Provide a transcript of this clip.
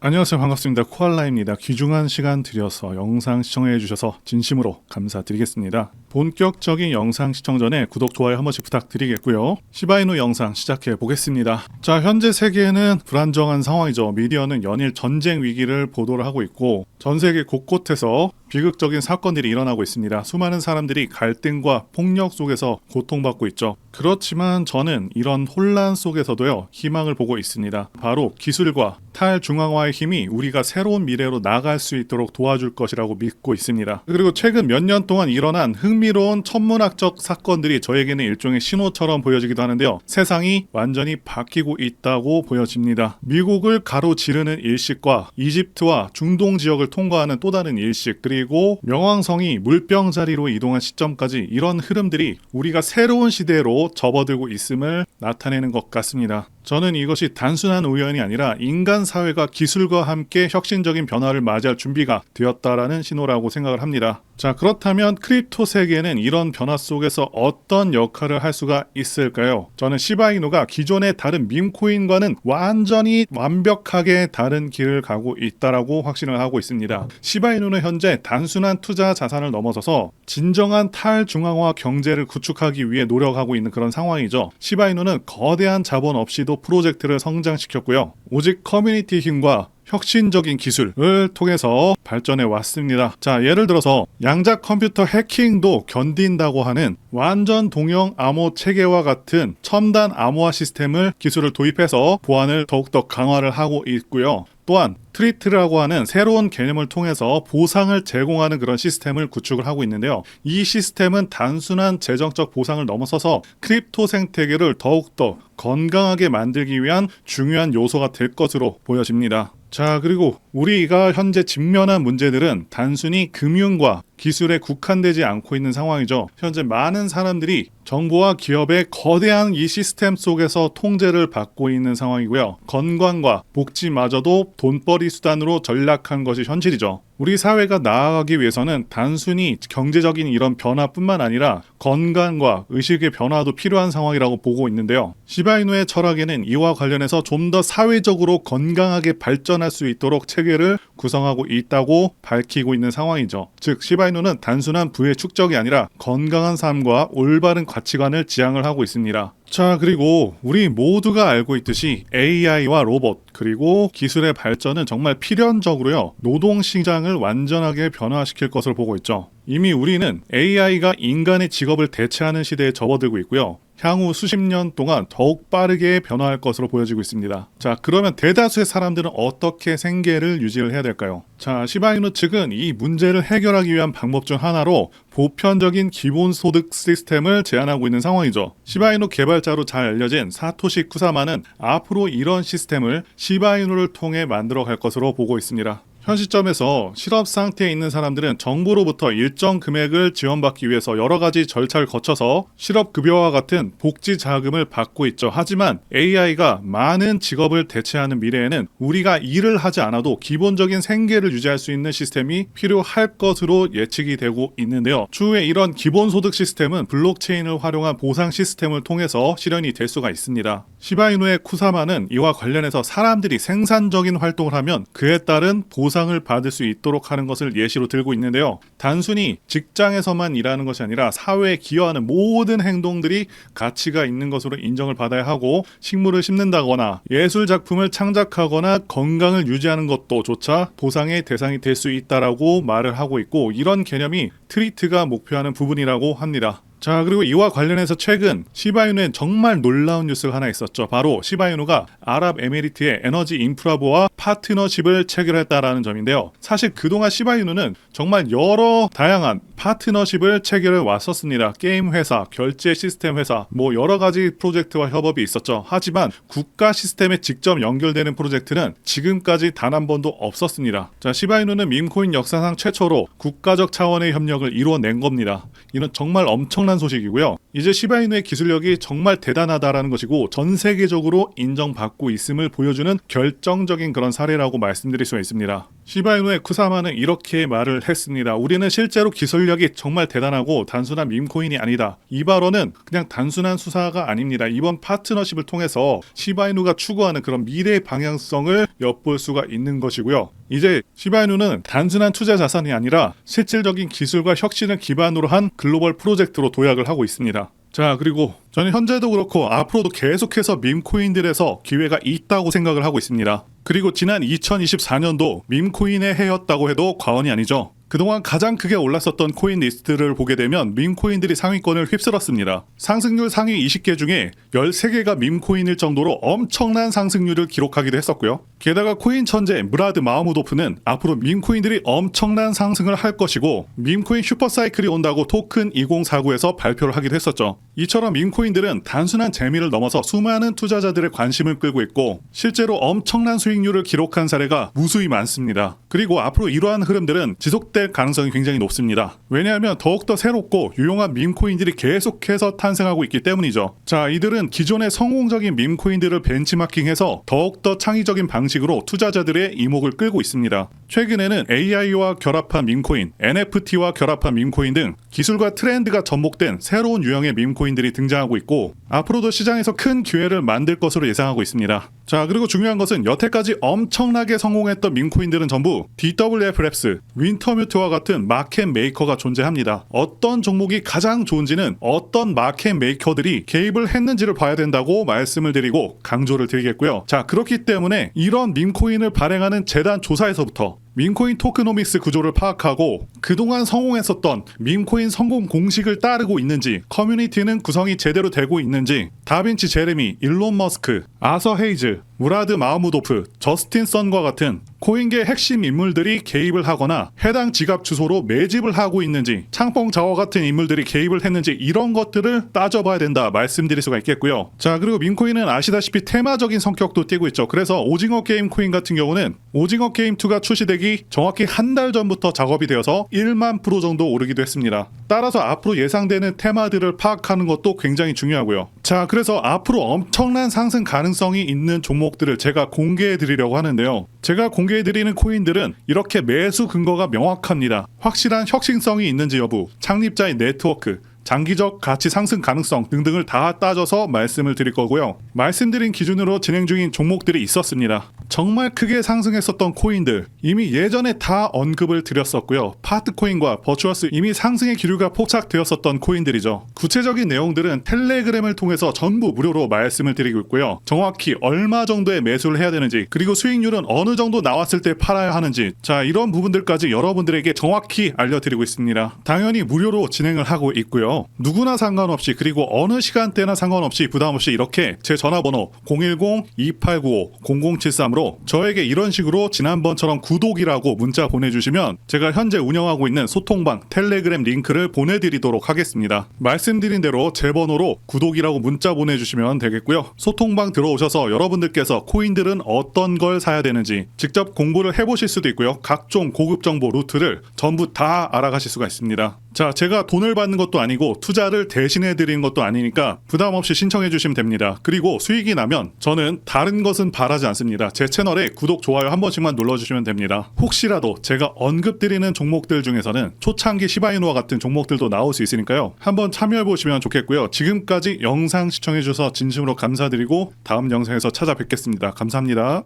안녕하세요. 반갑습니다. 코알라입니다. 귀중한 시간 들여서 영상 시청해 주셔서 진심으로 감사드리겠습니다. 본격적인 영상 시청 전에 구독, 좋아요 한 번씩 부탁드리겠고요. 시바이누 영상 시작해 보겠습니다. 자, 현재 세계는 불안정한 상황이죠. 미디어는 연일 전쟁 위기를 보도를 하고 있고 전 세계 곳곳에서 비극적인 사건들이 일어나고 있습니다. 수많은 사람들이 갈등과 폭력 속에서 고통받고 있죠. 그렇지만 저는 이런 혼란 속에서도요, 희망을 보고 있습니다. 바로 기술과 탈중앙화의 힘이 우리가 새로운 미래로 나아갈 수 있도록 도와줄 것이라고 믿고 있습니다. 그리고 최근 몇 년 동안 일어난 흥미로운 천문학적 사건들이 저에게는 일종의 신호처럼 보여지기도 하는데요. 세상이 완전히 바뀌고 있다고 보여집니다. 미국을 가로지르는 일식과 이집트와 중동 지역을 통과하는 또 다른 일식, 그리고 명왕성이 물병자리로 이동한 시점까지 이런 흐름들이 우리가 새로운 시대로 접어들고 있음을 나타내는 것 같습니다. 저는 이것이 단순한 우연이 아니라 인간 사회가 기술과 함께 혁신적인 변화를 맞이할 준비가 되었다라는 신호라고 생각을 합니다. 자, 그렇다면 크립토 세계는 이런 변화 속에서 어떤 역할을 할 수가 있을까요? 저는 시바이누가 기존의 다른 밈코인과는 완전히 완벽하게 다른 길을 가고 있다라고 확신을 하고 있습니다. 시바이누는 현재 단순한 투자 자산을 넘어서서 진정한 탈중앙화 경제를 구축하기 위해 노력하고 있는 그런 상황이죠. 시바이누는 거대한 자본 없이도 프로젝트를 성장시켰고요. 오직 커뮤니티 힘과 혁신적인 기술을 통해서 발전해 왔습니다. 자, 예를 들어서 양자 컴퓨터 해킹도 견딘다고 하는 완전 동형 암호 체계와 같은 첨단 암호화 시스템을 기술을 도입해서 보안을 더욱더 강화를 하고 있고요. 또한 트리트라고 하는 새로운 개념을 통해서 보상을 제공하는 그런 시스템을 구축을 하고 있는데요. 이 시스템은 단순한 재정적 보상을 넘어서서 크립토 생태계를 더욱더 건강하게 만들기 위한 중요한 요소가 될 것으로 보여집니다. 자, 그리고 우리가 현재 직면한 문제들은 단순히 금융과 기술에 국한되지 않고 있는 상황이죠. 현재 많은 사람들이 정부와 기업의 거대한 이 시스템 속에서 통제를 받고 있는 상황이고요. 건강과 복지마저도 돈벌이 수단으로 전락한 것이 현실이죠. 우리 사회가 나아가기 위해서는 단순히 경제적인 이런 변화뿐만 아니라 건강과 의식의 변화도 필요한 상황이라고 보고 있는데요. 시바이누의 철학에는 이와 관련해서 좀 더 사회적으로 건강하게 발전할 수 있도록 체계를 구성하고 있다고 밝히고 있는 상황이죠. 즉, 시바이누는 단순한 부의 축적이 아니라 건강한 삶과 올바른 가치관을 지향을 하고 있습니다. 자, 그리고 우리 모두가 알고 있듯이 AI와 로봇 그리고 기술의 발전은 정말 필연적으로요, 노동시장을 완전하게 변화시킬 것을 보고 있죠. 이미 우리는 AI가 인간의 직업을 대체하는 시대에 접어들고 있고요. 향후 수십 년 동안 더욱 빠르게 변화할 것으로 보여지고 있습니다. 자, 그러면 대다수의 사람들은 어떻게 생계를 유지를 해야 될까요? 자, 시바이누 측은 이 문제를 해결하기 위한 방법 중 하나로 보편적인 기본소득 시스템을 제안하고 있는 상황이죠. 시바이누 개발자로 잘 알려진 사토시 쿠사마는 앞으로 이런 시스템을 시바이누를 통해 만들어 갈 것으로 보고 있습니다. 현 시점에서 실업 상태에 있는 사람들은 정부로부터 일정 금액을 지원받기 위해서 여러 가지 절차를 거쳐서 실업급여와 같은 복지 자금을 받고 있죠. 하지만 AI가 많은 직업을 대체하는 미래에는 우리가 일을 하지 않아도 기본적인 생계를 유지할 수 있는 시스템이 필요할 것으로 예측이 되고 있는데요. 추후에 이런 기본소득 시스템은 블록체인을 활용한 보상 시스템을 통해서 실현이 될 수가 있습니다. 시바이누의 쿠사마는 이와 관련해서 사람들이 생산적인 활동을 하면 그에 따른 보상을 받을 수 있도록 하는 것을 예시로 들고 있는데요. 단순히 직장에서만 일하는 것이 아니라 사회에 기여하는 모든 행동들이 가치가 있는 것으로 인정을 받아야 하고, 식물을 심는다거나 예술 작품을 창작하거나 건강을 유지하는 것도 조차 보상의 대상이 될 수 있다라고 말을 하고 있고, 이런 개념이 트리트가 목표하는 부분이라고 합니다. 자, 그리고 이와 관련해서 최근 시바이누엔 정말 놀라운 뉴스가 하나 있었죠. 바로 시바이누가 아랍에미리트의 에너지 인프라부와 파트너십을 체결했다라는 점인데요. 사실 그동안 시바이누는 정말 여러 다양한 파트너십을 체결해 왔었습니다. 게임 회사, 결제 시스템 회사, 뭐 여러 가지 프로젝트와 협업이 있었죠. 하지만 국가 시스템에 직접 연결되는 프로젝트는 지금까지 단 한 번도 없었습니다. 자, 시바이누는 밈코인 역사상 최초로 국가적 차원의 협력을 이루어낸 겁니다. 이런 정말 엄청난 소식이고요. 이제 시바이누의 기술력이 정말 대단하다라는 것이고 전 세계적으로 인정받고 있음을 보여주는 결정적인 그런 사례라고 말씀드릴 수가 있습니다. 시바이누의 쿠사마는 이렇게 말을 했습니다. 우리는 실제로 기술력이 정말 대단하고 단순한 밈코인이 아니다. 이 발언은 그냥 단순한 수사가 아닙니다. 이번 파트너십을 통해서 시바이누가 추구하는 그런 미래의 방향성을 엿볼 수가 있는 것이고요. 이제 시바이누는 단순한 투자 자산이 아니라 실질적인 기술과 혁신을 기반으로 한 글로벌 프로젝트로 도약을 하고 있습니다. 자, 그리고 저는 현재도 그렇고 앞으로도 계속해서 밈코인들에서 기회가 있다고 생각을 하고 있습니다. 그리고 지난 2024년도 밈코인의 해였다고 해도 과언이 아니죠. 그동안 가장 크게 올랐었던 코인 리스트를 보게 되면 밈코인들이 상위권을 휩쓸었습니다. 상승률 상위 20개 중에 13개가 밈코인일 정도로 엄청난 상승률을 기록하기도 했었고요. 게다가 코인 천재 무라드 마흐무도프는 앞으로 밈코인들이 엄청난 상승을 할 것이고 밈코인 슈퍼사이클이 온다고 토큰 2049에서 발표를 하기도 했었죠. 이처럼 밈코인들은 단순한 재미를 넘어서 수많은 투자자들의 관심을 끌고 있고 실제로 엄청난 수익률을 기록한 사례가 무수히 많습니다. 그리고 앞으로 이러한 흐름들은 지속될 가능성이 굉장히 높습니다. 왜냐하면 더욱더 새롭고 유용한 밈코인들이 계속해서 탄생하고 있기 때문이죠. 자, 이들은 기존의 성공적인 밈코인들을 벤치마킹해서 더욱더 창의적인 방식으로 투자자들의 이목을 끌고 있습니다. 최근에는 AI와 결합한 밈코인, NFT와 결합한 밈코인 등 기술과 트렌드가 접목된 새로운 유형의 밈코인들이 등장하고 있고 앞으로도 시장에서 큰 기회를 만들 것으로 예상하고 있습니다. 자, 그리고 중요한 것은 여태까지 엄청나게 성공했던 밈코인들은 전부 DWF 랩스, 윈터뮤트와 같은 마켓 메이커가 존재합니다. 어떤 종목이 가장 좋은지는 어떤 마켓 메이커들이 개입을 했는지를 봐야 된다고 말씀을 드리고 강조를 드리겠고요. 자, 그렇기 때문에 이런 밈코인을 발행하는 재단 조사에서부터 밈코인 토크노믹스 구조를 파악하고 그동안 성공했었던 밈코인 성공 공식을 따르고 있는지, 커뮤니티는 구성이 제대로 되고 있는지, 다빈치 제레미, 일론 머스크, 아서 헤이즈, 무라드 마흐무도프, 저스틴 선과 같은 코인계 핵심 인물들이 개입을 하거나 해당 지갑 주소로 매집을 하고 있는지, 창펑 자워 같은 인물들이 개입을 했는지 이런 것들을 따져봐야 된다 말씀드릴 수가 있겠고요. 자, 그리고 밈코인은 아시다시피 테마적인 성격도 띠고 있죠. 그래서 오징어 게임 코인 같은 경우는 오징어 게임 2가 출시되기 정확히 한 달 전부터 작업이 되어서 1만 프로 정도 오르기도 했습니다. 따라서 앞으로 예상되는 테마들을 파악하는 것도 굉장히 중요하고요. 자, 그래서 앞으로 엄청난 상승 가능성이 있는 종목들을 제가 공개해 드리려고 하는데요. 제가 공개해 드리는 코인들은 이렇게 매수 근거가 명확합니다. 확실한 혁신성이 있는지 여부, 창립자의 네트워크, 장기적 가치 상승 가능성 등등을 다 따져서 말씀을 드릴 거고요. 말씀드린 기준으로 진행 중인 종목들이 있었습니다. 정말 크게 상승했었던 코인들 이미 예전에 다 언급을 드렸었고요. 파트코인과 버추어스 이미 상승의 기류가 포착되었었던 코인들이죠. 구체적인 내용들은 텔레그램을 통해서 전부 무료로 말씀을 드리고 있고요. 정확히 얼마 정도의 매수를 해야 되는지, 그리고 수익률은 어느 정도 나왔을 때 팔아야 하는지, 자, 이런 부분들까지 여러분들에게 정확히 알려드리고 있습니다. 당연히 무료로 진행을 하고 있고요. 누구나 상관없이, 그리고 어느 시간대나 상관없이 부담없이 이렇게 제 전화번호 010-2895-0073으로 저에게 이런 식으로 지난번처럼 구독이라고 문자 보내주시면 제가 현재 운영하고 있는 소통방 텔레그램 링크를 보내드리도록 하겠습니다. 말씀드린 대로 제 번호로 구독이라고 문자 보내주시면 되겠고요. 소통방 들어오셔서 여러분들께서 코인들은 어떤 걸 사야 되는지 직접 공부를 해보실 수도 있고요. 각종 고급 정보 루트를 전부 다 알아가실 수가 있습니다. 자, 제가 돈을 받는 것도 아니고 투자를 대신해 드리는 것도 아니니까 부담 없이 신청해 주시면 됩니다. 그리고 수익이 나면 저는 다른 것은 바라지 않습니다. 제 채널에 구독, 좋아요 한 번씩만 눌러주시면 됩니다. 혹시라도 제가 언급드리는 종목들 중에서는 초창기 시바이누와 같은 종목들도 나올 수 있으니까요. 한번 참여해 보시면 좋겠고요. 지금까지 영상 시청해 주셔서 진심으로 감사드리고 다음 영상에서 찾아뵙겠습니다. 감사합니다.